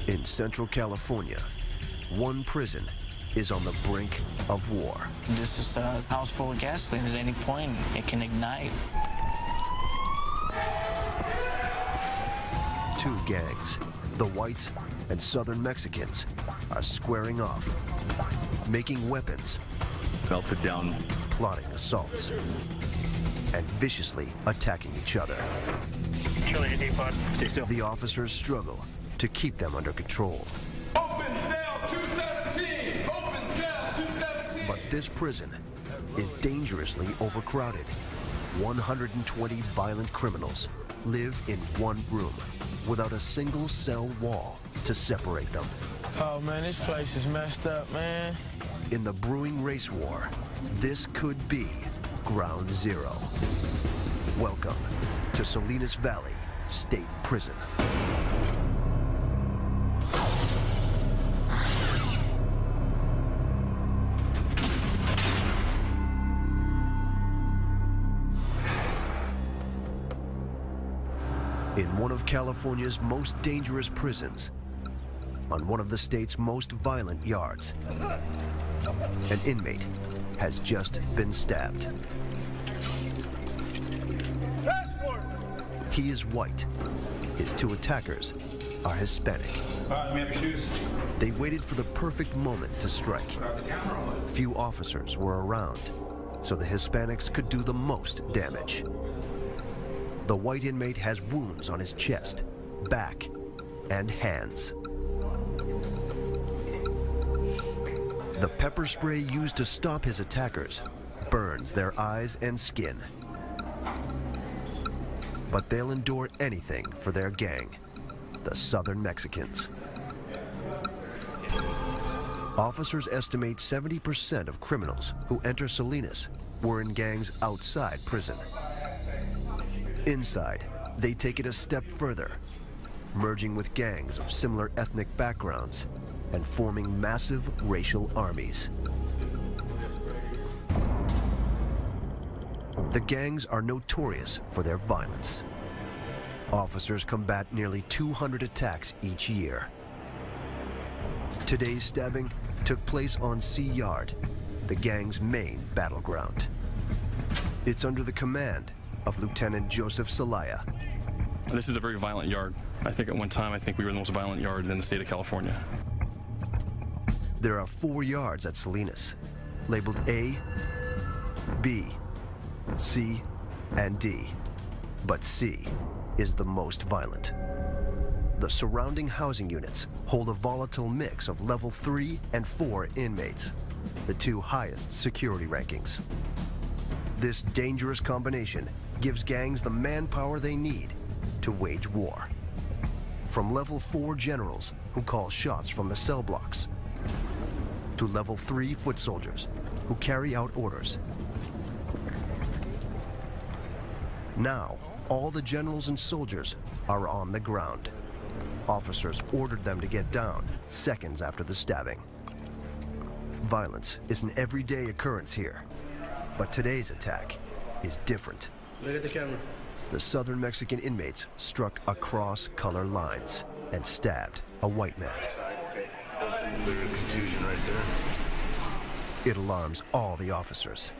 In Central California, one prison is on the brink of war. This is a house full of gasoline. At any point, it can ignite. Two gangs, the whites and Southern Mexicans, are squaring off, making weapons, melted down, plotting assaults, and viciously attacking each other. Stay still. The officers struggle to keep them under control. Open cell 217! Open cell 217! But this prison is dangerously overcrowded. 120 violent criminals live in one room without a single cell wall to separate them. Oh man, this place is messed up, man. In the brewing race war, this could be ground zero. Welcome to Salinas Valley State Prison. In one of California's most dangerous prisons, on one of the state's most violent yards, an inmate has just been stabbed. He is white. His two attackers are Hispanic. Let me have your shoes. They waited for the perfect moment to strike. Few officers were around, so the Hispanics could do the most damage. The white inmate has wounds on his chest, back, and hands. The pepper spray used to stop his attackers burns their eyes and skin. But they'll endure anything for their gang, the Southern Mexicans. Officers estimate 70% of criminals who enter Salinas were in gangs outside prison. Inside, they take it a step further, merging with gangs of similar ethnic backgrounds and forming massive racial armies. The gangs are notorious for their violence. Officers combat nearly 200 attacks each year. Today's stabbing took place on Sea Yard, the gang's main battleground. It's under the command of Lieutenant Joseph Zelaya. This is a very violent yard. I think at one time, we were the most violent yard in the state of California. There are 4 yards at Salinas, labeled A, B, C, and D. But C is the most violent. The surrounding housing units hold a volatile mix of level 3 and 4 inmates, the 2 highest security rankings. This dangerous combination gives gangs the manpower they need to wage war. From level 4 generals who call shots from the cell blocks, to level 3 foot soldiers who carry out orders. Now, all the generals and soldiers are on the ground. Officers ordered them to get down seconds after the stabbing. Violence is an everyday occurrence here, but today's attack is different. Look at the camera. The Southern Mexican inmates struck across color lines and stabbed a white man. Confusion right there. It alarms all the officers.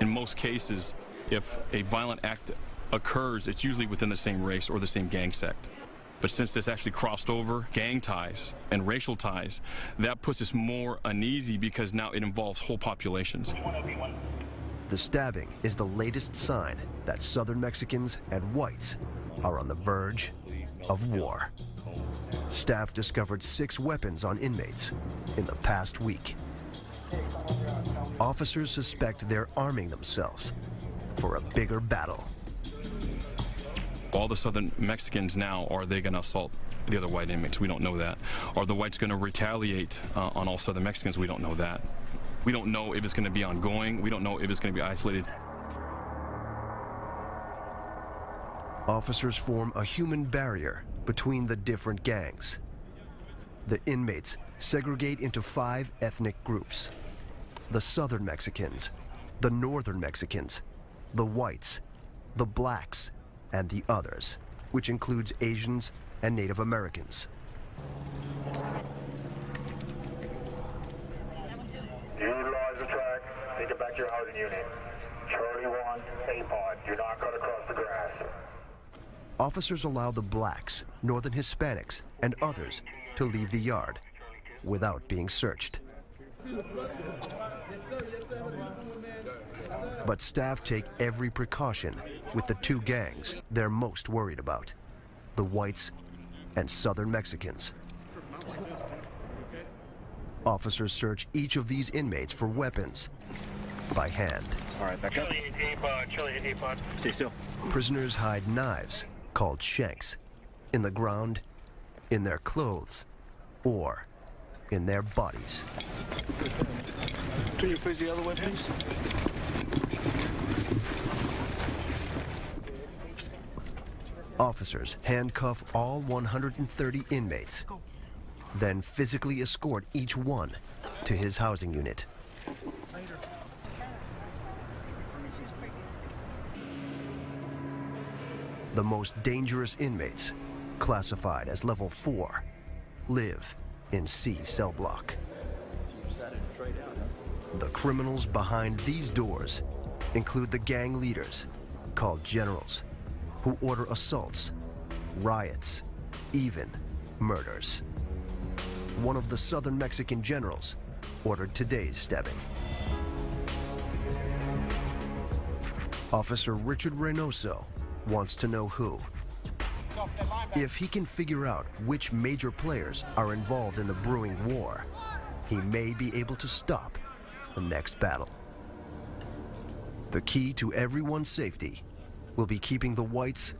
In most cases, if a violent act occurs, it's usually within the same race or the same gang sect. But since this actually crossed over gang ties and racial ties, that puts us more uneasy because now it involves whole populations. The stabbing is the latest sign that Southern Mexicans and whites are on the verge of war. Staff discovered 6 weapons on inmates in the past week. Officers suspect they're arming themselves for a bigger battle. All the Southern Mexicans now, are they going to assault the other white inmates? We don't know that. Are the whites going to retaliate on all Southern Mexicans? We don't know that. We don't know if it's going to be ongoing. We don't know if it's going to be isolated. Officers form a human barrier between the different gangs. The inmates segregate into 5 ethnic groups: the Southern Mexicans, the Northern Mexicans, the whites, the blacks, and the others, which includes Asians and Native Americans. Utilize the track. Take it back to your housing unit. Charlie 1, A-pod. Do not cut across the grass. Officers allow the blacks, Northern Hispanics, and others to leave the yard without being searched. But staff take every precaution with the two gangs they're most worried about, the whites and Southern Mexicans. Officers search each of these inmates for weapons by hand. All right, back up. Charlie, A-pod. Stay still. Prisoners hide knives, called shanks, in the ground, in their clothes, or in their bodies. Turn your face the other way, please. Officers handcuff all 130 inmates, then physically escort each one to his housing unit. The most dangerous inmates, classified as level 4, live in C cell block. The criminals behind these doors include the gang leaders, called generals, who order assaults, riots, even murders. One of the Southern Mexican generals ordered today's stabbing. Officer Richard Reynoso wants to know who. If he can figure out which major players are involved in the brewing war, he may be able to stop the next battle. The key to everyone's safety will be keeping the whites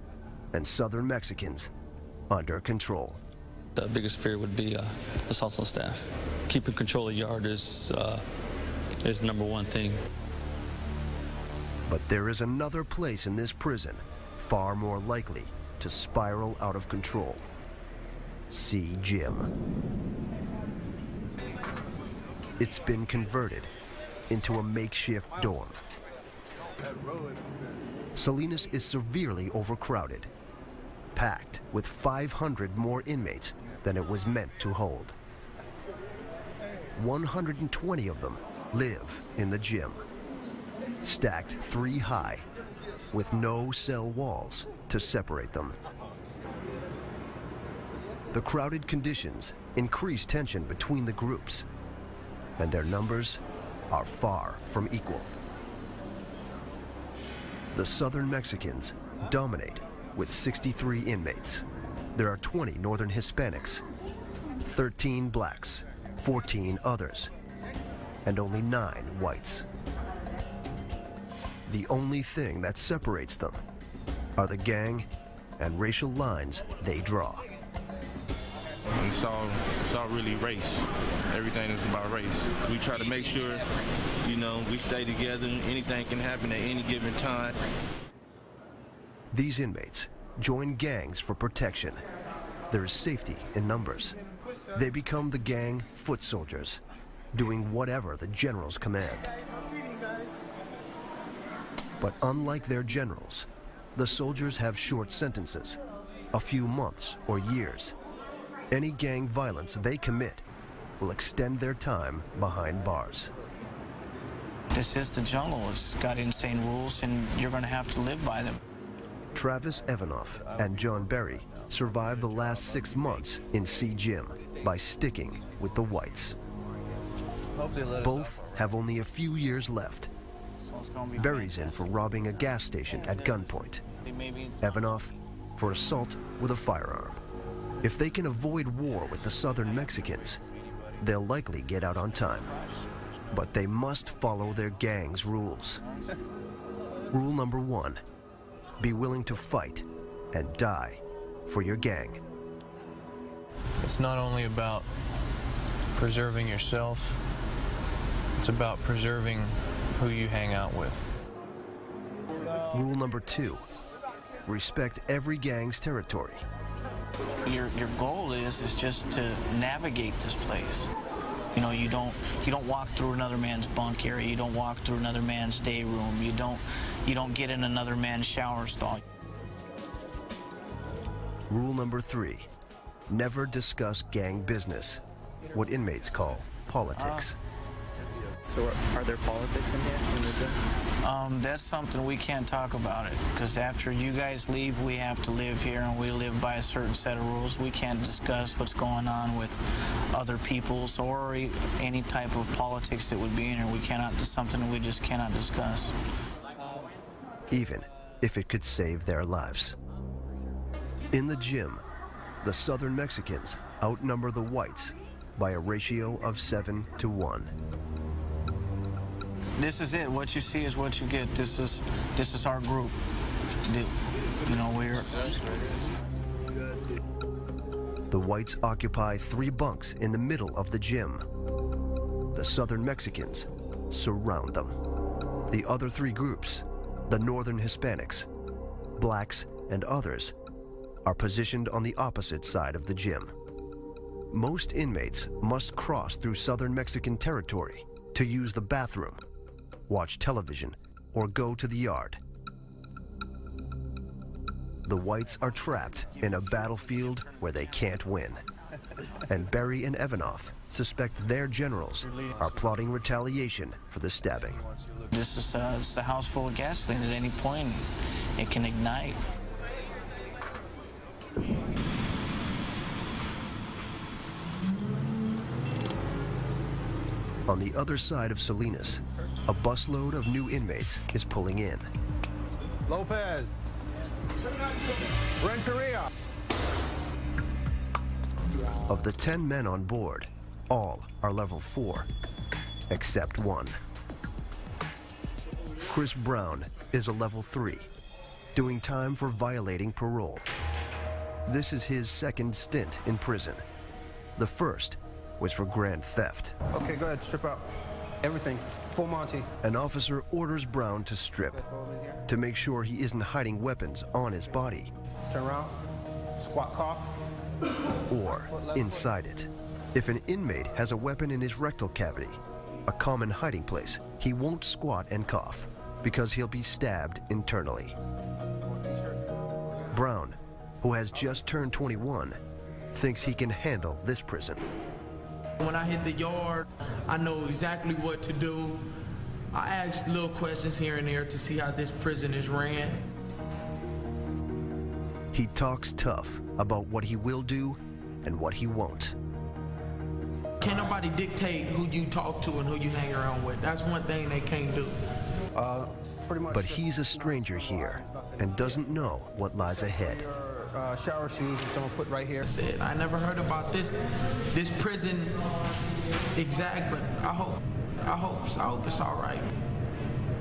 and Southern Mexicans under control. The biggest fear would be assaults on staff. Keeping control of the yard is the number one thing. But there is another place in this prison far more likely to spiral out of control. C Gym. It's been converted into a makeshift dorm. Salinas is severely overcrowded, packed with 500 more inmates than it was meant to hold. 120 of them live in the gym, stacked 3 high, with no cell walls to separate them. The crowded conditions increase tension between the groups, and their numbers are far from equal. The Southern Mexicans dominate with 63 inmates. There are 20 Northern Hispanics, 13 blacks, 14 others, and only 9 whites. The only thing that separates them are the gang and racial lines they draw. It's all really race. Everything is about race. We try to make sure, we stay together. Anything can happen at any given time. These inmates join gangs for protection. There is safety in numbers. They become the gang foot soldiers, doing whatever the generals command. But unlike their generals, the soldiers have short sentences, a few months or years. Any gang violence they commit will extend their time behind bars. This is the jungle. It's got insane rules, and you're going to have to live by them. Travis Evanoff and John Berry survived the last 6 months in C Gym by sticking with the whites. Both have only a few years left. Berry's in for robbing a gas station at gunpoint. Evanoff for assault with a firearm. If they can avoid war with the Southern Mexicans, they'll likely get out on time. But they must follow their gang's rules. Rule number 1, be willing to fight and die for your gang. It's not only about preserving yourself, it's about preserving who you hang out with. Rule number 2, respect every gang's territory. Your goal is just to navigate this place. You don't walk through another man's bunk area. You don't walk through another man's day room. You don't get in another man's shower stall. Rule number 3, never discuss gang business, what inmates call politics. So are there politics in here in the gym? That's something we can't talk about it, because after you guys leave, we have to live here, and we live by a certain set of rules. We can't discuss what's going on with other people's or any type of politics that would be in here. We cannot, it's something we just cannot discuss. Even if it could save their lives. In the gym, the Southern Mexicans outnumber the whites by a ratio of 7 to 1. This is it. What you see is what you get. This is our group. You know, we're... The whites occupy 3 bunks in the middle of the gym. The Southern Mexicans surround them. The other 3 groups, the Northern Hispanics, blacks, and others, are positioned on the opposite side of the gym. Most inmates must cross through Southern Mexican territory to use the bathroom, watch television, or go to the yard. The whites are trapped in a battlefield where they can't win. And Berry and Evanoff suspect their generals are plotting retaliation for the stabbing. This is it's a house full of gasoline. At any point, it can ignite. On the other side of Salinas, a busload of new inmates is pulling in. Lopez. Renteria. Of the 10 men on board, all are level 4, except one. Chris Brown is a level 3, doing time for violating parole. This is his second stint in prison. The first was for grand theft. Okay, go ahead, strip out. Everything, full Monty. An officer orders Brown to strip to make sure he isn't hiding weapons on his body. Turn around, squat cough. Or inside it. If an inmate has a weapon in his rectal cavity, a common hiding place, he won't squat and cough because he'll be stabbed internally. Brown, who has just turned 21, thinks he can handle this prison. When I hit the yard, I know exactly what to do. I ask little questions here and there to see how this prison is ran. He talks tough about what he will do and what he won't. Can't nobody dictate who you talk to and who you hang around with. That's one thing they can't do. Pretty much. But he's a stranger here and doesn't know what lies ahead. Shower shoes, which I'm gonna put right here. I never heard about this prison exact, but I hope it's all right.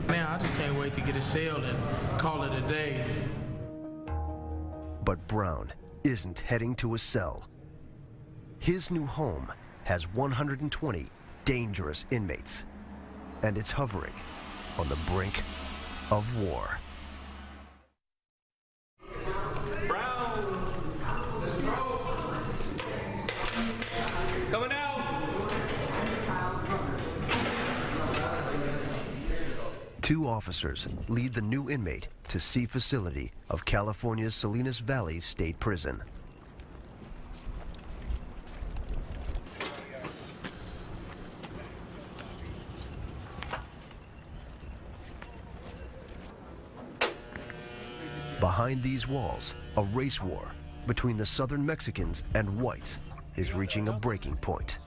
Man, I just can't wait to get a cell and call it a day. But Brown isn't heading to a cell. His new home has 120 dangerous inmates, and it's hovering on the brink of war. Coming out! Two officers lead the new inmate to C facility of California's Salinas Valley State Prison. Behind these walls, a race war between the Southern Mexicans and whites is reaching a breaking point.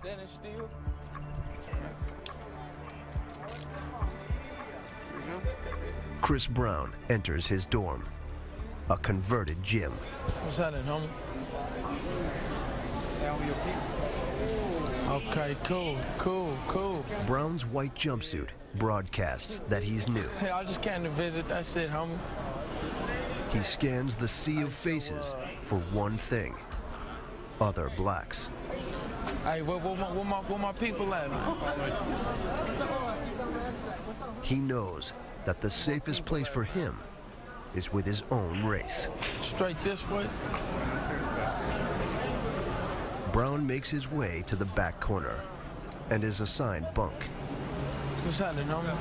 Chris Brown enters his dorm, a converted gym. What's happening, homie? Okay, cool. Brown's white jumpsuit broadcasts that he's new. Hey, I just came to visit, that's it, homie. He scans the sea of faces for one thing: other blacks. Hey, where my people at, man? He knows that the safest place for him is with his own race. Straight this way. Brown makes his way to the back corner and is assigned bunk. What's happening, homie?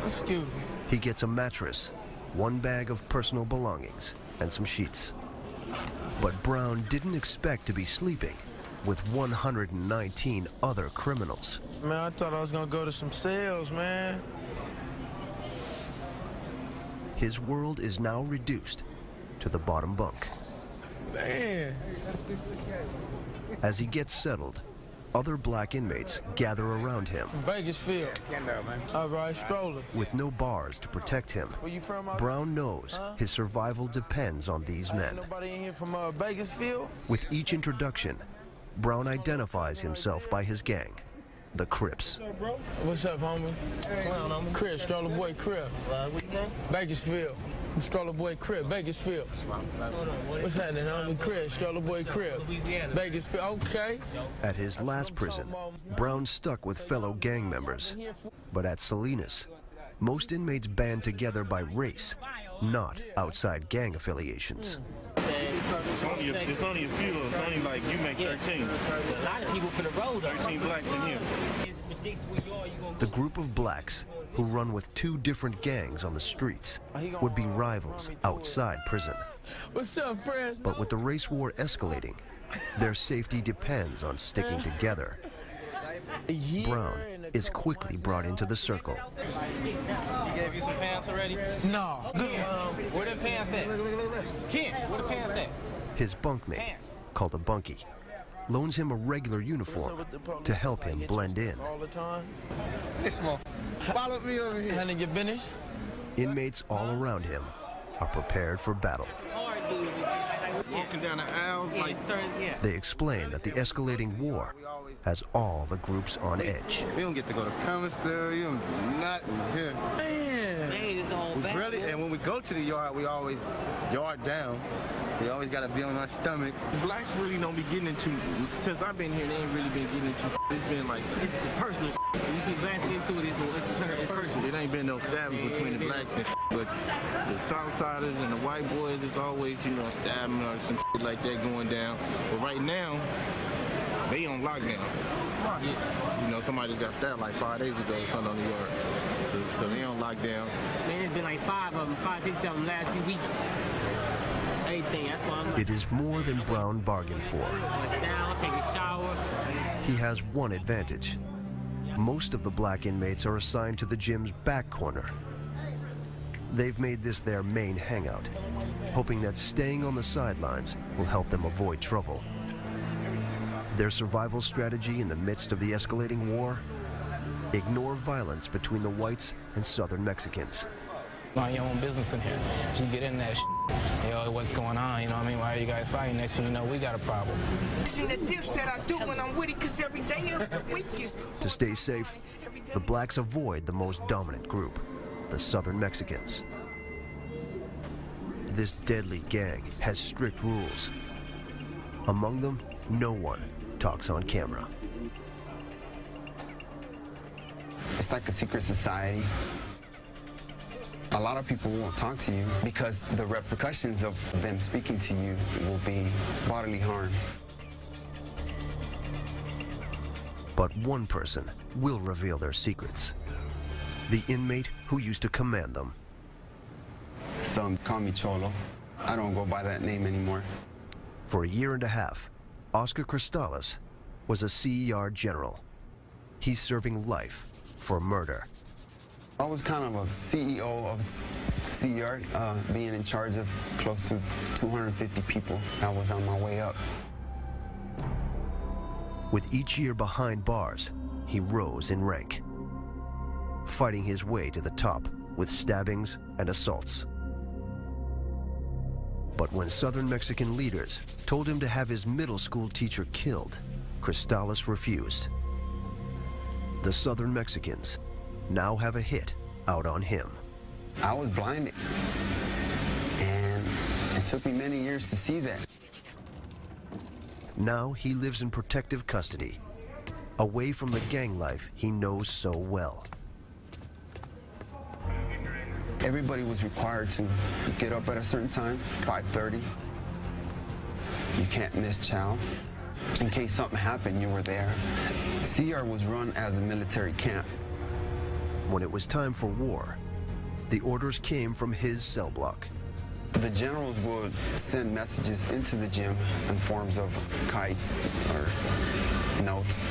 Excuse me. He gets a mattress, one bag of personal belongings, and some sheets. But Brown didn't expect to be sleeping with 119 other criminals. Man, I thought I was gonna go to some sales, man. His world is now reduced to the bottom bunk. Man. As he gets settled, other black inmates gather around him. From Bakersfield. All right, strollers. With no bars to protect him, Where you from? Brown knows his survival depends on these men. Nobody in here from Bakersfield? With each introduction, Brown identifies himself by his gang, the Crips. What's up, homie? Chris, Stroller Boy Crip. Where you from? Bakersfield. From Stroller Boy Crip, Bakersfield. What's happening, homie? Chris, Stroller Boy Crip. Bakersfield, okay. At his last prison, Brown stuck with fellow gang members. But at Salinas, most inmates band together by race, not outside gang affiliations. It's only a few. It's only like you make 13. A lot of people for the road. 13 blacks in here. The group of blacks who run with two different gangs on the streets would be rivals outside prison. What's up, friends? But with the race war escalating, their safety depends on sticking together. Brown is quickly brought into the circle. He gave you some pants already? No. Where the pants at? Kent, where the pants at? His bunkmate, called a bunkie, loans him a regular uniform to help him blend in. All the time. This motherfucker followed me over here. Hadn't get finished? Inmates all around him are prepared for battle. Walking down the aisles like... They explain that the escalating war has all the groups on edge. We don't get to go to commissary, nothing here. We really, and when we go to the yard, we always yard down. We always got to be on our stomachs. The blacks really don't be getting into... Since I've been here, they ain't really been getting into... It's been like... It's personal. When you see blacks get into it, it's personal. It ain't been no stabbing between the blacks and but the Southsiders and the white boys, it's always, you know, stabbing or some like that going down. But right now, they on lockdown. You know, somebody just got stabbed like 5 days ago or something on the yard. So they on lockdown. Man, it's been like 5 of them, 5, 6 of them last 2 weeks. Everything, that's why I'm like... It is more than Brown bargained for. Wash down, take a shower. He has one advantage. Most of the black inmates are assigned to the gym's back corner. They've made this their main hangout, hoping that staying on the sidelines will help them avoid trouble. Their survival strategy in the midst of the escalating war? Ignore violence between the whites and southern Mexicans. Mind your own business in here. If you get in that what's going on, you know what I mean? Why are you guys fighting? Next thing you know, we got a problem. See the dips that I do when I'm with it, cause every day of the week is... To stay safe, the blacks avoid the most dominant group, the southern Mexicans. This deadly gang has strict rules. Among them, no one talks on camera. It's like a secret society. A lot of people won't talk to you because the repercussions of them speaking to you will be bodily harm. But one person will reveal their secrets. The inmate who used to command them. Some call me Cholo. I don't go by that name anymore. For a year and a half, Oscar Cristales was a CER general. He's serving life for murder. I was kind of a CEO of CER, being in charge of close to 250 people. I was on my way up. With each year behind bars, he rose in rank, fighting his way to the top with stabbings and assaults. But when Southern Mexican leaders told him to have his middle school teacher killed, Cristales refused. The Southern Mexicans now have a hit out on him. I was blinded, and it took me many years to see that. Now he lives in protective custody, away from the gang life he knows so well. Everybody was required to get up at a certain time, 5:30. You can't miss chow. In case something happened, you were there. CR was run as a military camp. When it was time for war, the orders came from his cell block. The generals would send messages into the gym in forms of kites or notes.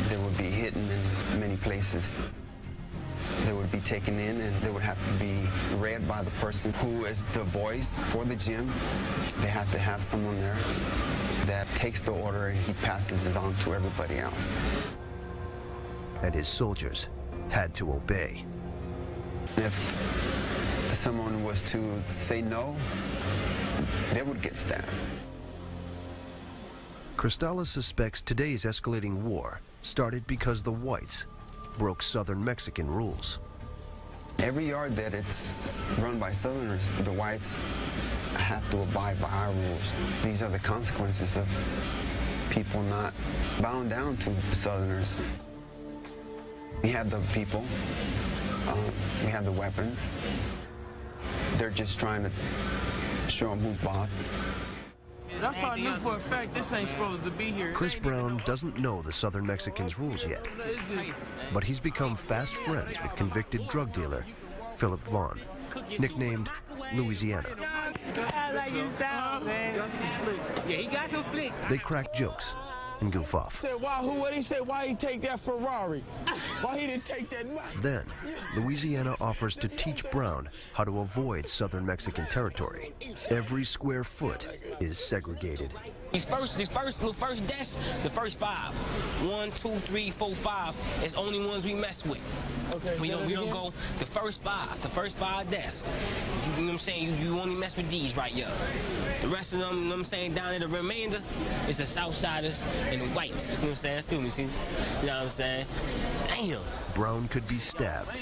They would be hidden in many places. They would be taken in and they would have to be read by the person who is the voice for the gym. They have to have someone there that takes the order and he passes it on to everybody else. And his soldiers had to obey. If someone was to say no, they would get stabbed. Cristales suspects today's escalating war started because the whites broke Southern Mexican rules. Every yard that it's run by Southerners, the whites have to abide by our rules. These are the consequences of people not bowing down to Southerners. We have the people, we have the weapons. They're just trying to show them who's boss. That's how I knew for a fact this ain't supposed to be here. Chris Brown doesn't know the Southern Mexicans' rules yet, but he's become fast friends with convicted drug dealer Philip Vaughn, nicknamed Louisiana. They crack jokes and goof off. Said, what he said, why he take that Ferrari? Why he didn't take that money? Then, Louisiana offers to teach Brown how to avoid Southern Mexican territory. Every square foot is segregated. These first desks, the first 5. 1, 2, 3, 4, 5 is only ones we mess with. Okay, we don't go the first 5 desks. You know what I'm saying? You only mess with these right here. The rest of them, you know what I'm saying, down in the remainder is the Southsiders and the whites. You know what I'm saying? Excuse me, see? You know what I'm saying? Damn. Brown could be stabbed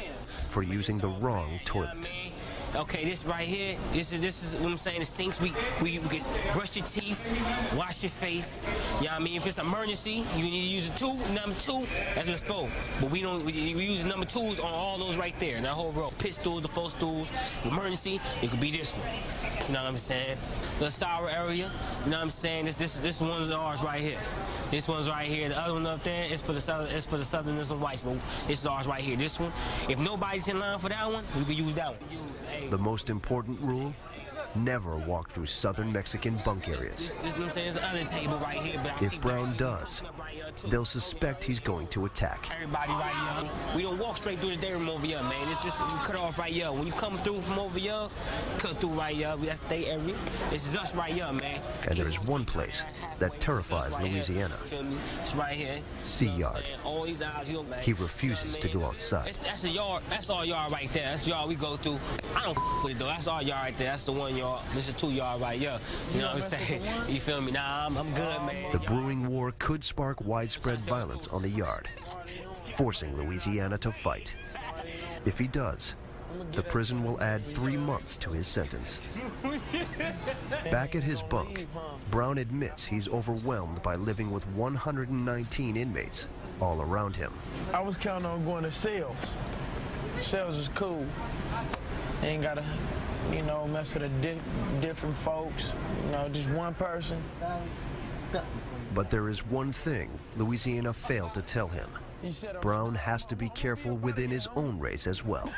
for using the wrong toilet. Okay, this right here, this is what I'm saying, the sinks, we can brush your teeth, wash your face, you know what I mean? If it's an emergency, you need to use a tool, number 2, that's what it's for. But we use number 2s on all those right there, in that whole row. Pit stools, the 4 stools, emergency, it could be this one. You know what I'm saying? The sour area, you know what I'm saying? This one's ours right here. This one's right here. The other one up there is for the Southerners and whites, but this is ours right here. This one, if nobody's in line for that one, we can use that one. The most important rule, never walk through Southern Mexican bunk areas. There's other table right here, but if Brown does, they'll suspect he's going to attack. Everybody right here. We don't walk straight through the day room over here, man. It's just we cut off right here. When you come through from over here, cut through right here. That's their area. This is us right here, man. And there is one place that terrifies Louisiana. It's right here. Sea Yard. All these eyes, you know, man. He refuses to go outside. That's a yard. That's our yard right there. That's the yard we go through. I don't with it though. That's our yard right there. That's the 1 yard. This is 2 yard right here. You know what I'm saying? You feel me? Nah, I'm good, man. The brewing war could spark widespread violence on the yard, forcing Louisiana to fight. If he does, the prison will add 3 months to his sentence. Back at his bunk, Brown admits he's overwhelmed by living with 119 inmates all around him. I was counting on going to sales. Sales is cool. Ain't gotta, you know, mess with different folks. You know, just one person. But there is one thing Louisiana failed to tell him. Brown has to be careful within his own race as well.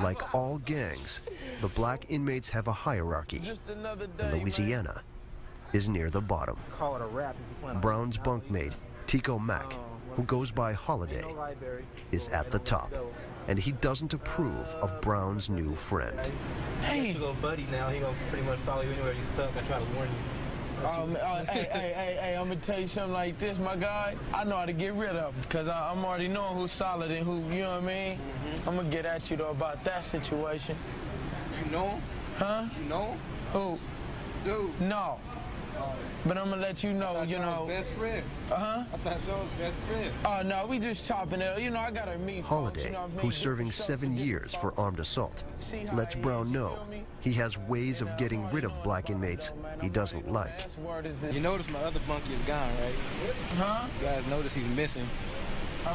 Like all gangs, the black inmates have a hierarchy, and Louisiana is near the bottom. Brown's bunkmate, Tico Mack, who goes by Holiday, is at the top, and he doesn't approve of Brown's new friend. Hey, you go buddy now. He gonna pretty much follow you anywhere you stuck. I try to warn you. Hey, I'm gonna tell you something like this, my guy. I know how to get rid of him, because I'm already knowing who's solid and who, you know what I mean? I'm gonna get at you, though, about that situation. You know him? Huh? You know him? Who? Dude. No. But I'm gonna let you know, you know. Best friends. Uh-huh. I thought y'all was best friends. Oh, no, we just chopping it. You know, I gotta meet Holiday, folks, you know what I mean? who's serving 7 years for armed assault, lets Brown know he has ways of getting rid of black inmates he doesn't like. You notice my other bunkie is gone, right? Huh? You guys notice he's missing.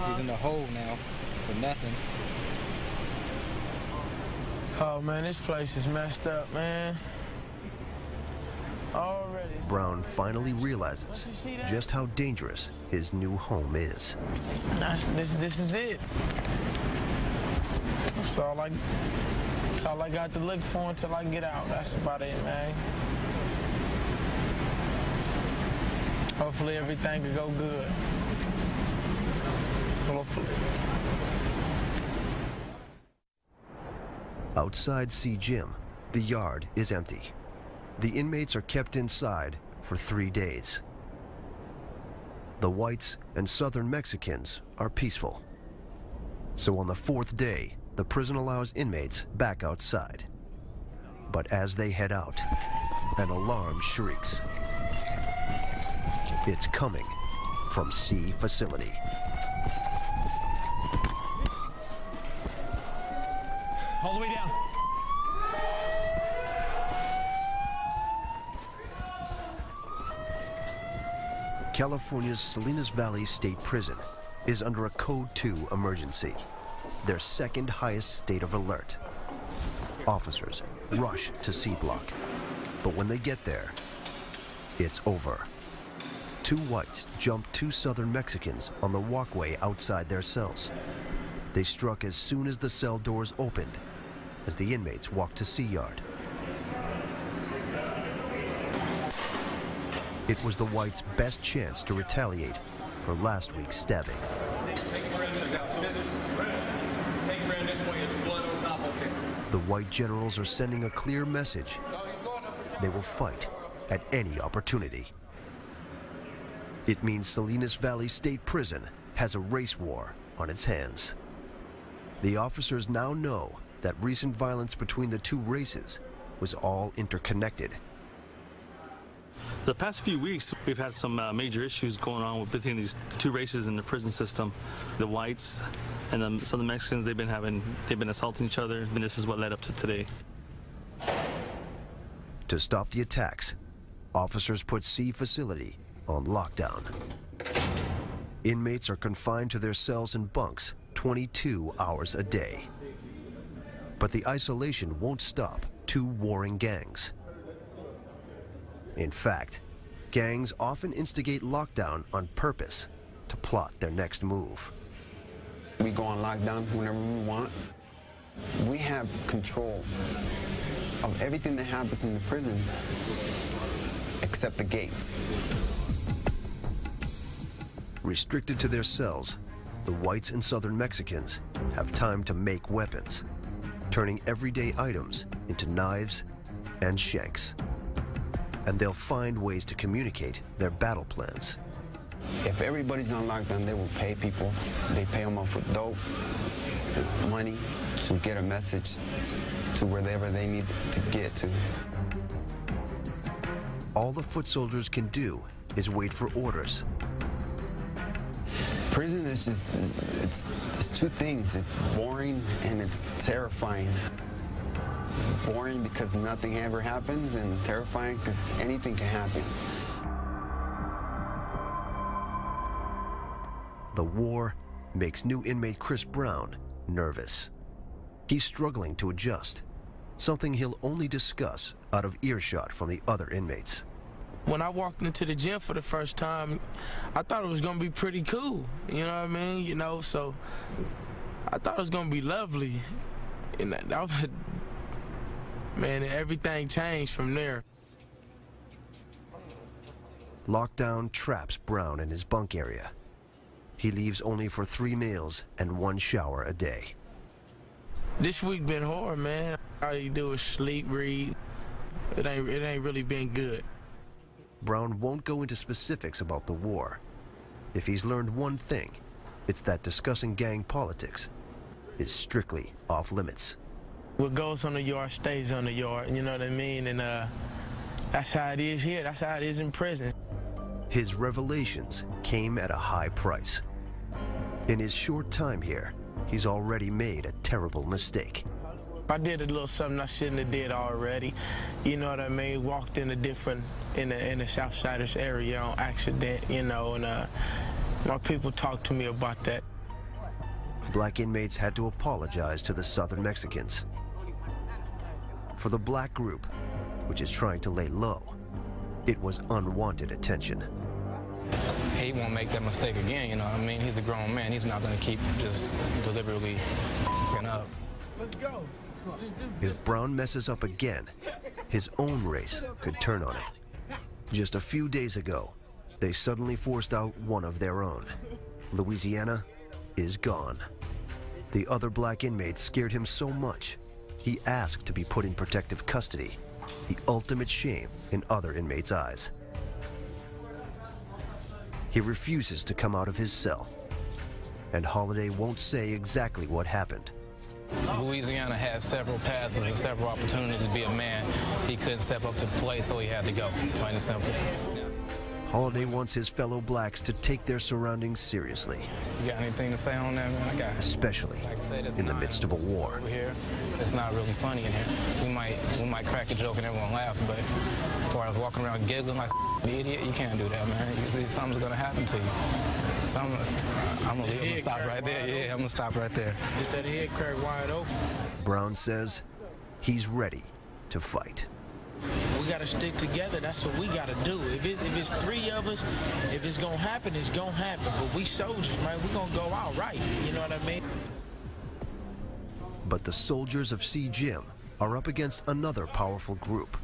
He's in the hole now for nothing. Oh, man, this place is messed up, man. Already. Brown finally realizes just how dangerous his new home is. This is it. That's all That's all I got to look for until I get out. That's about it, man. Hopefully everything will go good. Hopefully. Outside C Gym, the yard is empty. The inmates are kept inside for 3 days. The whites and Southern Mexicans are peaceful. So on the 4th day, the prison allows inmates back outside. But as they head out, an alarm shrieks. It's coming from C facility. All the way down. California's Salinas Valley State Prison is under a Code 2 emergency, their second highest state of alert. Officers rush to C Block, but when they get there, it's over. 2 whites jumped 2 Southern Mexicans on the walkway outside their cells. They struck as soon as the cell doors opened, as the inmates walked to C Yard. It was the whites' best chance to retaliate for last week's stabbing. The white generals are sending a clear message. They will fight at any opportunity. It means Salinas Valley State Prison has a race war on its hands. The officers now know that recent violence between the 2 races was all interconnected. The past few weeks, we've had some major issues going on between these 2 races in the prison system. The whites and some of the Mexicans, they've been assaulting each other, and this is what led up to today. To stop the attacks, officers put C facility on lockdown. Inmates are confined to their cells and bunks 22 hours a day. But the isolation won't stop 2 warring gangs. In fact, gangs often instigate lockdown on purpose to plot their next move. We go on lockdown whenever we want. We have control of everything that happens in the prison except the gates. Restricted to their cells, the whites and Southern Mexicans have time to make weapons, turning everyday items into knives and shanks. And they'll find ways to communicate their battle plans. If everybody's on lockdown, they will pay people. They pay them off with dope, money, to get a message to wherever they need to get to. All the foot soldiers can do is wait for orders. Prison is just, it's 2 things. It's boring and it's terrifying. Boring because nothing ever happens, and terrifying because anything can happen. The war makes new inmate Chris Brown nervous. He's struggling to adjust, something he'll only discuss out of earshot from the other inmates. When I walked into the gym for the first time, I thought it was gonna be pretty cool, you know what I mean? You know, so I thought it was gonna be lovely. And that was, man, everything changed from there. Lockdown traps Brown in his bunk area. He leaves only for 3 meals and 1 shower a day. This week been hard, man. All you do is sleep, read. It ain't really been good. Brown won't go into specifics about the war. If he's learned one thing, it's that discussing gang politics is strictly off limits. What goes on the yard stays on the yard, you know what I mean? And that's how it is here. That's how it is in prison. His revelations came at a high price. In his short time here, he's already made a terrible mistake. I did a little something I shouldn't have did already. You know what I mean? Walked in a different, in the Southsiders area on accident, you know, and my people talked to me about that. Black inmates had to apologize to the Southern Mexicans. For the black group, which is trying to lay low, it was unwanted attention. He won't make that mistake again, you know what I mean? He's a grown man. He's not going to keep just deliberately fucking up. Let's go. If Brown messes up again, his own race could turn on him. Just a few days ago, they suddenly forced out one of their own. Louisiana is gone. The other black inmates scared him so much, he asked to be put in protective custody, the ultimate shame in other inmates' eyes. He refuses to come out of his cell, and Holiday won't say exactly what happened. Louisiana had several passes and several opportunities to be a man. He couldn't step up to the plate, so he had to go, plain and simple. Holiday wants his fellow blacks to take their surroundings seriously. You got anything to say on that, man? Especially in the midst of a war. Here, it's not really funny in here. We might crack a joke and everyone laughs, but as far as walking around giggling like an idiot, you can't do that, man. You see, something's gonna happen to you. I'm gonna stop right there. Yeah, I'm gonna stop right there. Get that head crack wide open. Brown says he's ready to fight. We gotta stick together. That's what we gotta do. If it's three of us, if it's gonna happen, it's gonna happen. But we soldiers, man, we gonna go out right. You know what I mean? But the soldiers of C. Jim are up against another powerful group,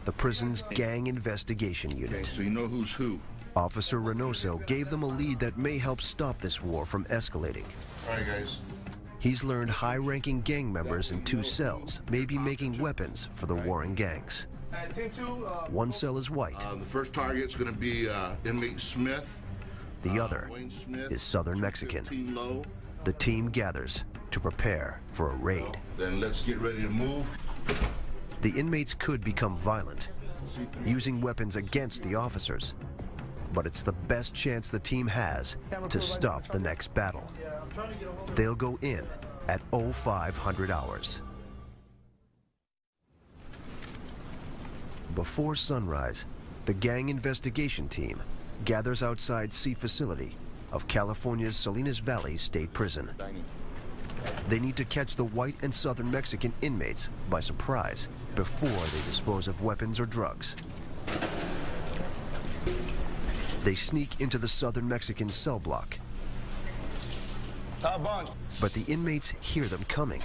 the prison's gang investigation unit. Okay, so you know who's who. Officer Reynoso gave them a lead that may help stop this war from escalating. All right, guys. He's learned high-ranking gang members in 2 cells may be making weapons for the warring gangs. One cell is white. The first target's going to be inmate Smith. The other is Southern Mexican. The team gathers to prepare for a raid. Then let's get ready to move. The inmates could become violent, using weapons against the officers. But it's the best chance the team has to stop the next battle. They'll go in at 0500 hours. Before sunrise, the gang investigation team gathers outside C facility of California's Salinas Valley State Prison. They need to catch the white and Southern Mexican inmates by surprise before they dispose of weapons or drugs. They sneak into the Southern Mexican cell block. But the inmates hear them coming.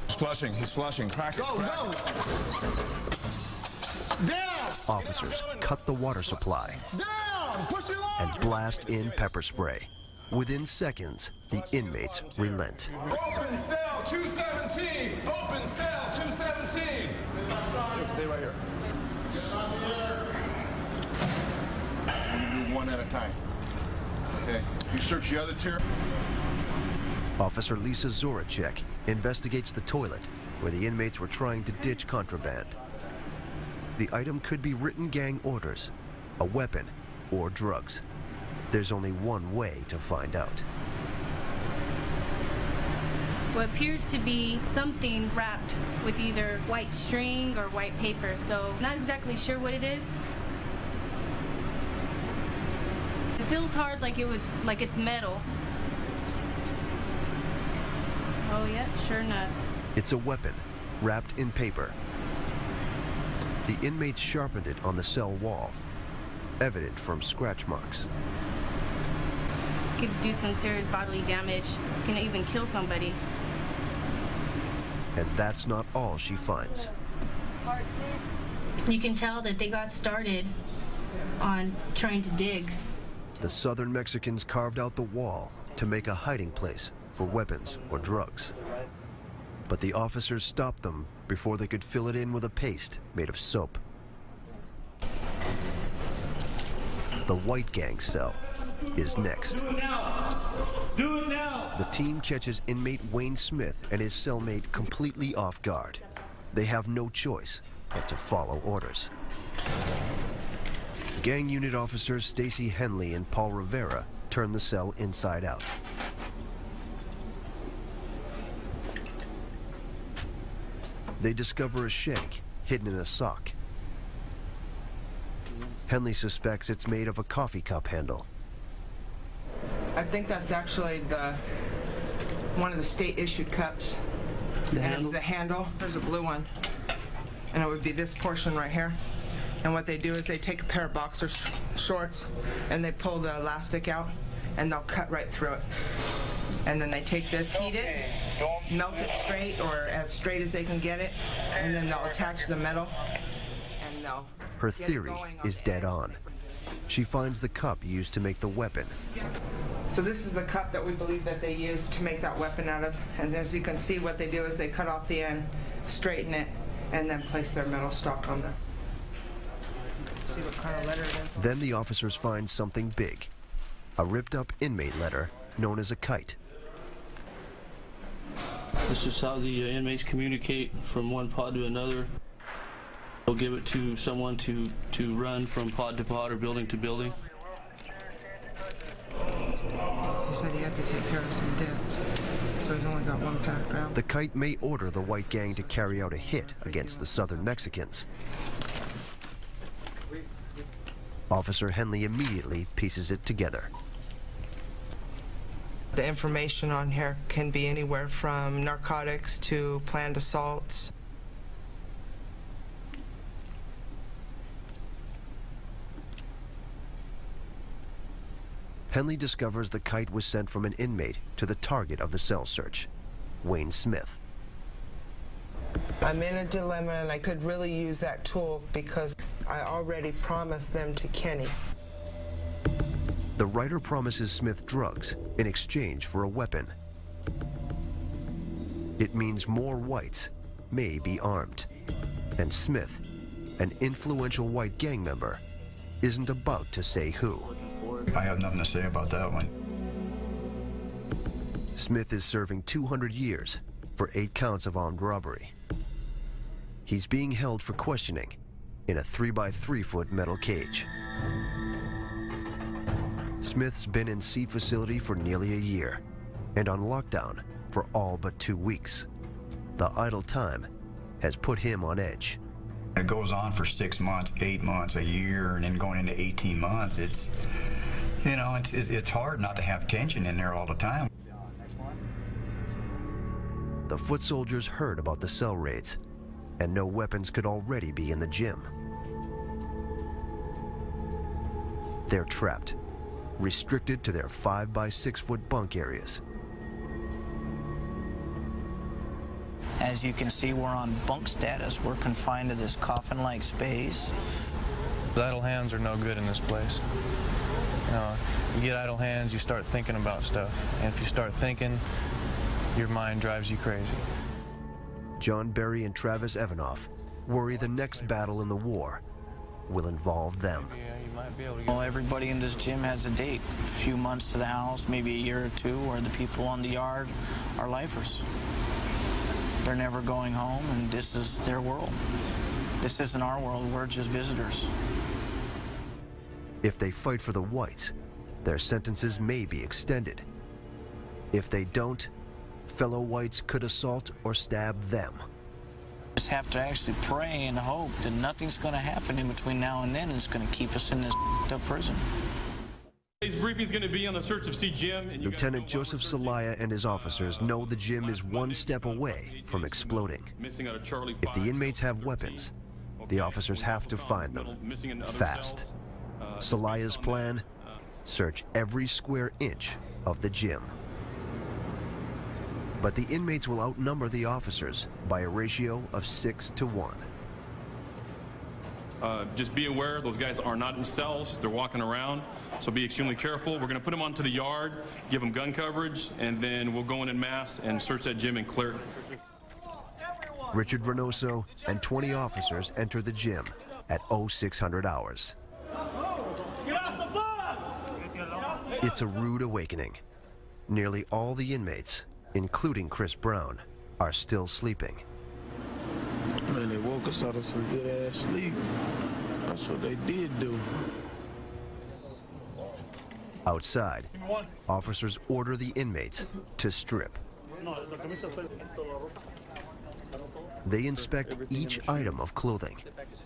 He's flushing. Crack it. Go! Down! Officers cut the water supply Down! Push it on! and blast in pepper spray. Within seconds, the inmates relent. Open cell 217! Open cell 217! Stay right here. You do one at a time. Okay. You search the other tier. Officer Lisa Zoracek investigates the toilet where the inmates were trying to ditch contraband. The item could be written gang orders, a weapon, or drugs. There's only one way to find out. What appears to be something wrapped with either white string or white paper, so not exactly sure what it is. It feels hard like it's metal. Oh yeah, sure enough. It's a weapon, wrapped in paper. The inmates sharpened it on the cell wall, evident from scratch marks. Could do some serious bodily damage, can even kill somebody. And that's not all she finds. You can tell that they got started on trying to dig. The Southern Mexicans carved out the wall to make a hiding place for weapons or drugs. But the officers stopped them before they could fill it in with a paste made of soap. The white gang cell is next. Do it now! Do it now! The team catches inmate Wayne Smith and his cellmate completely off guard. They have no choice but to follow orders. Gang unit officers Stacy Henley and Paul Rivera turn the cell inside out. They discover a shank hidden in a sock. Henley suspects it's made of a coffee cup handle. I think that's actually one of the state-issued cups. It's the handle. There's a blue one. And it would be this portion right here. And what they do is they take a pair of boxer shorts and they pull the elastic out and they'll cut right through it. And then they take this, heat it, melt it straight or as straight as they can get it, and then they'll attach the metal and they'll Her theory is dead on. She finds the cup used to make the weapon. So this is the cup that we believe that they used to make that weapon out of. And as you can see, what they do is they cut off the end, straighten it, and then place their metal stock on there. See what kind of letter it is? Then the officers find something big, a ripped up inmate letter known as a kite. This is how the inmates communicate from one pod to another. They'll give it to someone to run from pod to pod or building to building. He said he had to take care of some debts, so he's only got one packed out. The kite may order the white gang to carry out a hit against the southern Mexicans. Officer Henley immediately pieces it together. The information on here can be anywhere from narcotics to planned assaults. Henley discovers the kite was sent from an inmate to the target of the cell search, Wayne Smith. I'm in a dilemma, and I could really use that tool because I already promised them to Kenny. The writer promises Smith drugs in exchange for a weapon. It means more whites may be armed, and Smith, an influential white gang member, isn't about to say who. I have nothing to say about that one. Smith is serving 200 years for 8 counts of armed robbery. He's being held for questioning in a 3-by-3-foot metal cage. Smith's been in C facility for nearly a year and on lockdown for all but 2 weeks. The idle time has put him on edge. It goes on for 6 months, 8 months, a year, and then going into 18 months. It's, you know, it's hard not to have tension in there all the time. The foot soldiers heard about the cell raids, and no weapons could already be in the gym. They're trapped, restricted to their 5-by-6-foot bunk areas. As you can see, we're on bunk status. We're confined to this coffin-like space. Idle hands are no good in this place. You get idle hands, you start thinking about stuff. And if you start thinking, your mind drives you crazy. John Berry and Travis Evanoff worry the next battle in the war will involve them. Well, everybody in this gym has a date. A few months to the house, maybe a year or two, where the people on the yard are lifers. They're never going home, and this is their world. This isn't our world. We're just visitors. If they fight for the whites, their sentences may be extended. If they don't, fellow whites could assault or stab them. Just have to actually pray and hope that nothing's going to happen in between now and then. It's going to keep us in this up prison. Today's briefing is going to be on the search of C Gym. Lieutenant Joseph Salaya and his officers know the gym is one step away from exploding. If the inmates have weapons, the officers have to find them fast. Salaya's plan: search every square inch of the gym. But the inmates will outnumber the officers by a ratio of 6 to 1. Just be aware, those guys are not in cells. They're walking around, so be extremely careful. We're going to put them onto the yard, give them gun coverage, and then we'll go in mass and search that gym and clear it. Richard Reynoso and 20 officers enter the gym at 0600 hours. It's a rude awakening. Nearly all the inmates, including Chris Brown, are still sleeping. Man, they woke us out of some good-ass sleep. That's what they did do. Outside, officers order the inmates to strip. They inspect each item of clothing,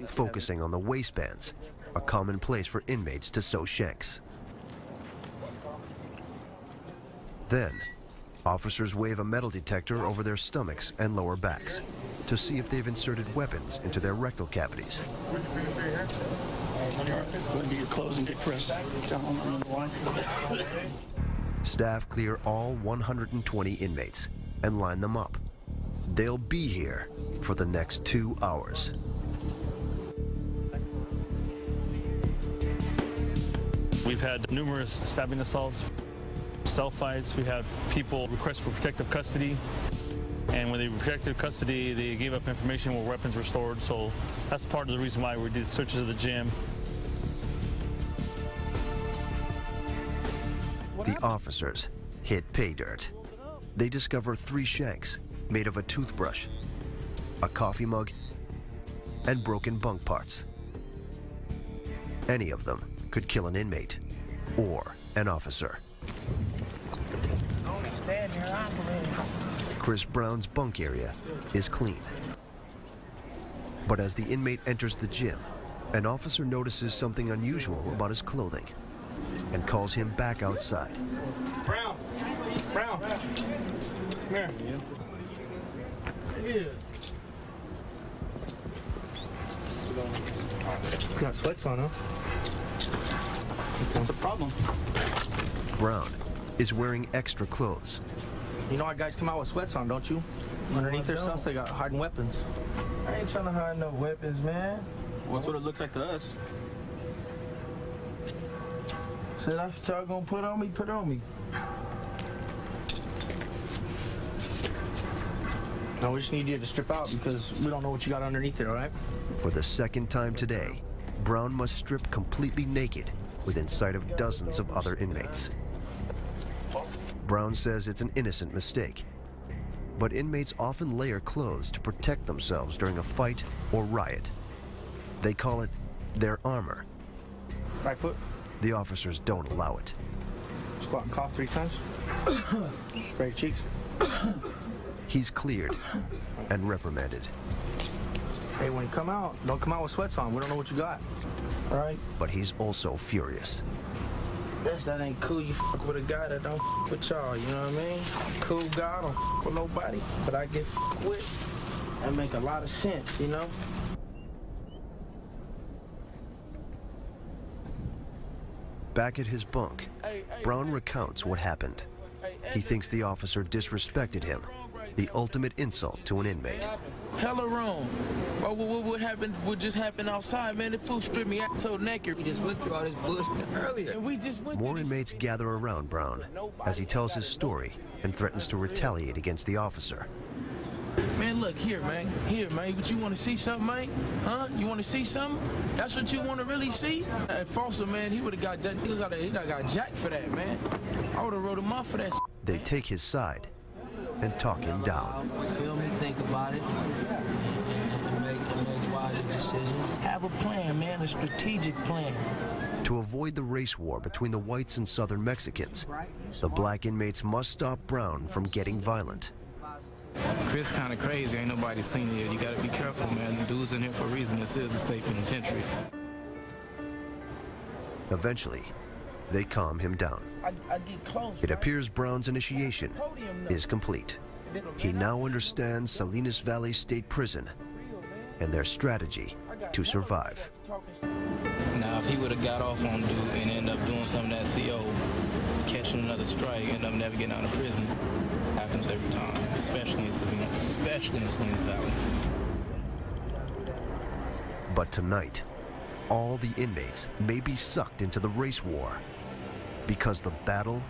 focusing on the waistbands, a common place for inmates to sew shanks. Then, officers wave a metal detector over their stomachs and lower backs to see if they've inserted weapons into their rectal cavities. Go and get your clothes and get dressed. Staff clear all 120 inmates and line them up. They'll be here for the next 2 hours. We've had numerous stabbing assaults, cell fights. We had people request for protective custody. And when they protected custody, they gave up information where weapons were stored. So that's part of the reason why we did searches of the gym. The officers hit pay dirt. They discover 3 shanks made of a toothbrush, a coffee mug, and broken bunk parts. Any of them could kill an inmate or an officer. Chris Brown's bunk area is clean. But as the inmate enters the gym, an officer notices something unusual about his clothing and calls him back outside. Brown, come here. Yeah. You got sweats on, huh? That's a problem. Brown is wearing extra clothes. You know why guys come out with sweats on, don't you? Underneath their stuff, they got hiding weapons. I ain't trying to hide no weapons, man. Well, that's what it looks like to us. So that's what y'all gonna put on me, put on me. No, we just need you to strip out because we don't know what you got underneath there, all right? For the second time today, Brown must strip completely naked within sight of dozens of other inmates. Brown says it's an innocent mistake, but inmates often layer clothes to protect themselves during a fight or riot. They call it their armor. Right foot. The officers don't allow it. Squat and cough 3 times. Spray your cheeks. He's cleared and reprimanded. Hey, when you come out, don't come out with sweats on. We don't know what you got. All right? But he's also furious. That ain't cool. You fuck with a guy that don't fuck with y'all, you know what I mean? Cool guy, don't fuck with nobody, but I get fucked with. That make a lot of sense, you know? Back at his bunk, Brown recounts what happened. He thinks the officer disrespected him, the ultimate insult to an inmate. Hella wrong. What happened? What just happened outside, man? The fool stripped me out so naked. We just went through all this bullshit earlier. And we just went More inmates gather around Brown as he tells his story and threatens to retaliate against the officer. Man, look, here, man. Here, man. But you want to see something, man? Huh? You want to see something? That's what you want to really see? At Foster, man, he would have got that. He got jacked for that, man. I would have wrote him off for that. They take his side and talk him down. Feel me? Think about it and make wiser decisions. Have a plan, man. A strategic plan. To avoid the race war between the whites and Southern Mexicans, the black inmates must stop Brown from getting violent. Chris kind of crazy. Ain't nobody seen it yet. You gotta be careful, man. The dude's in here for a reason. This is a state penitentiary. Eventually, they calm him down. I get close, It appears Brown's initiation is complete. He now understands Salinas Valley State Prison and their strategy to survive. Now, if he would have got off on dude and ended up doing some of that CO, catching another strike, end up never getting out of prison, happens every time, especially in Salinas Valley. But tonight, all the inmates may be sucked into the race war because the battle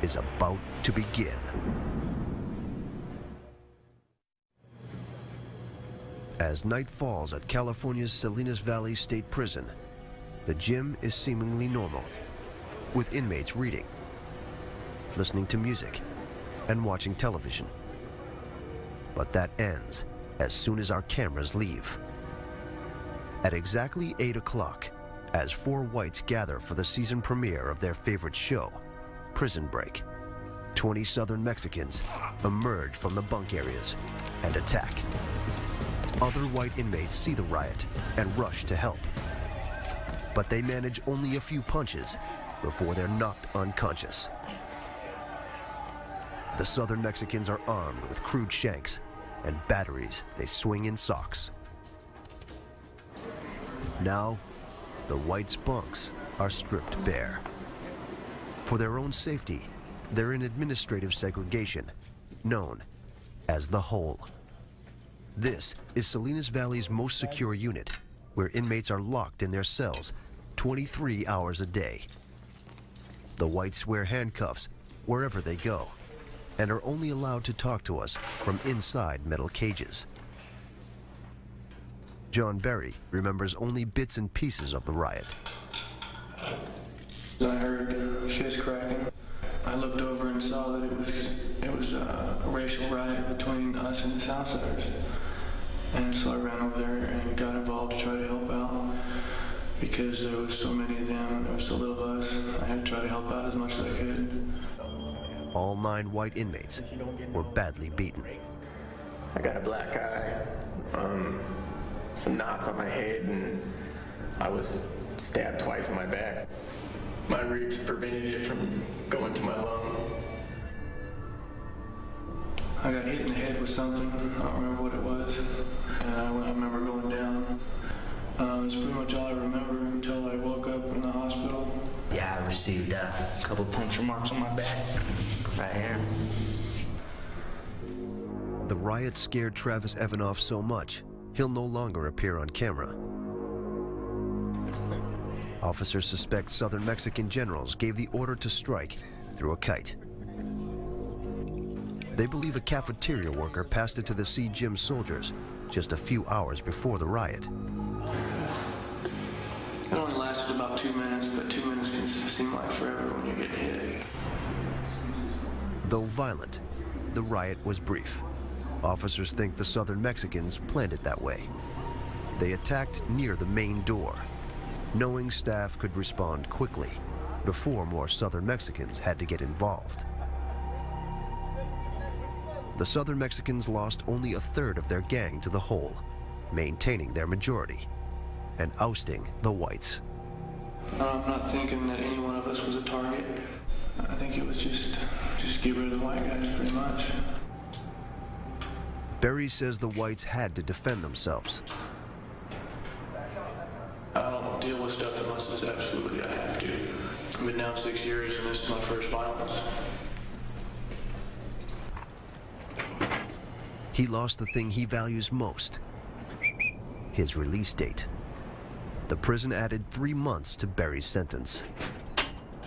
is about to begin. As night falls at California's Salinas Valley State Prison, the gym is seemingly normal, with inmates reading, listening to music, and watching television. But that ends as soon as our cameras leave. At exactly 8 o'clock, as 4 whites gather for the season premiere of their favorite show, Prison Break, 20 Southern Mexicans emerge from the bunk areas and attack. Other white inmates see the riot and rush to help. But they manage only a few punches before they're knocked unconscious. The Southern Mexicans are armed with crude shanks and batteries they swing in socks. Now, the whites' bunks are stripped bare. For their own safety, they're in administrative segregation known as the Hole. This is Salinas Valley's most secure unit, where inmates are locked in their cells 23 hours a day. The whites wear handcuffs wherever they go and are only allowed to talk to us from inside metal cages. John Berry remembers only bits and pieces of the riot. I heard shit cracking. I looked over and saw that it was a racial riot between us and the Southsiders. And so I ran over there and got involved to try to help out. Because there was so many of them, there was so little of us, I had to try to help out as much as I could. All 9 white inmates were badly beaten. I got a black eye, some knots on my head, and I was stabbed twice in my back. My ribs prevented it from going to my lung. I got hit in the head with something, I don't remember what it was, and I remember going down. That's pretty much all I remember until I woke up in the hospital. Yeah, I received a couple puncture marks on my back, right here. The riot scared Travis Evanoff so much, he'll no longer appear on camera. Officers suspect Southern Mexican generals gave the order to strike through a kite. They believe a cafeteria worker passed it to the Sea Gym soldiers just a few hours before the riot. It only lasted about 2 minutes, but 2 minutes can seem like forever when you get hit. Though violent, the riot was brief. Officers think the Southern Mexicans planned it that way. They attacked near the main door, knowing staff could respond quickly before more Southern Mexicans had to get involved. The Southern Mexicans lost only a third of their gang to the Hole, maintaining their majority and ousting the whites. I'm not thinking that any one of us was a target. I think it was just get rid of the white guys, pretty much. Berry says the whites had to defend themselves. I don't deal with stuff unless it's absolutely I have to. I've been down 6 years and this is my first violence. He lost the thing he values most, his release date. The prison added 3 months to Berry's sentence.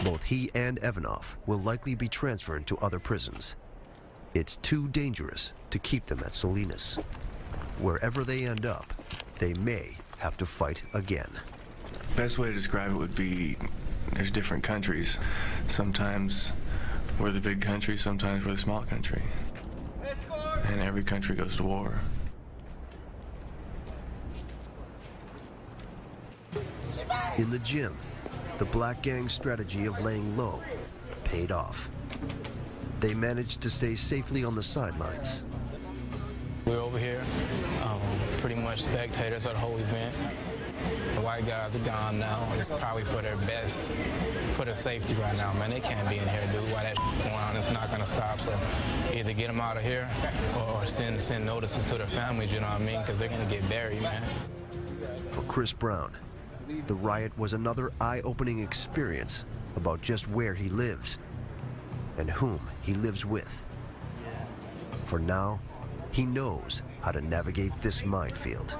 Both he and Evanoff will likely be transferred to other prisons. It's too dangerous to keep them at Salinas. Wherever they end up, they may have to fight again. Best way to describe it would be there's different countries. Sometimes we're the big country, sometimes we're the small country. And every country goes to war. In the gym, the black gang's strategy of laying low paid off. They managed to stay safely on the sidelines. We're over here, pretty much spectators of the whole event. The white guys are gone now. It's probably for their best, for their safety right now, man. They can't be in here, dude. While that going on, it's not gonna stop. So either get them out of here or send notices to their families, you know what I mean? Because they're gonna get buried, man. For Chris Brown, the riot was another eye-opening experience about just where he lives and whom he lives with. For now, he knows how to navigate this minefield.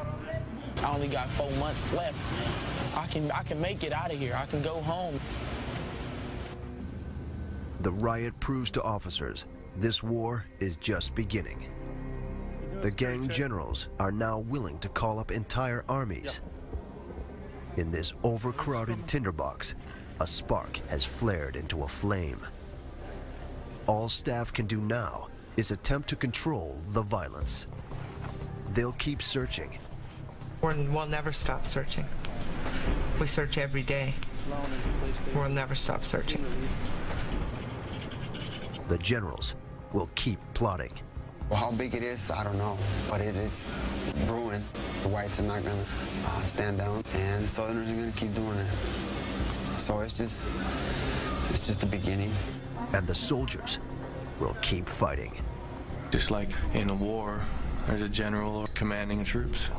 I only got 4 months left. I can make it out of here. I can go home. The riot proves to officers this war is just beginning. The gang generals are now willing to call up entire armies. In this overcrowded tinderbox, a spark has flared into a flame. All staff can do now is attempt to control the violence. They'll keep searching. We'll never stop searching. We search every day. We'll never stop searching. The generals will keep plotting. Well, how big it is, I don't know, but it is brewing. The whites are not gonna stand down, and Southerners are gonna keep doing it. So it's just the beginning. And the soldiers will keep fighting. Just like in a war, there's a general commanding the troops.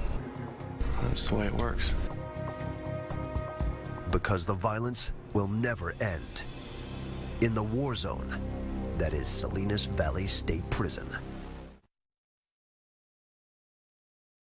That's the way it works. Because the violence will never end. In the war zone, that is Salinas Valley State Prison.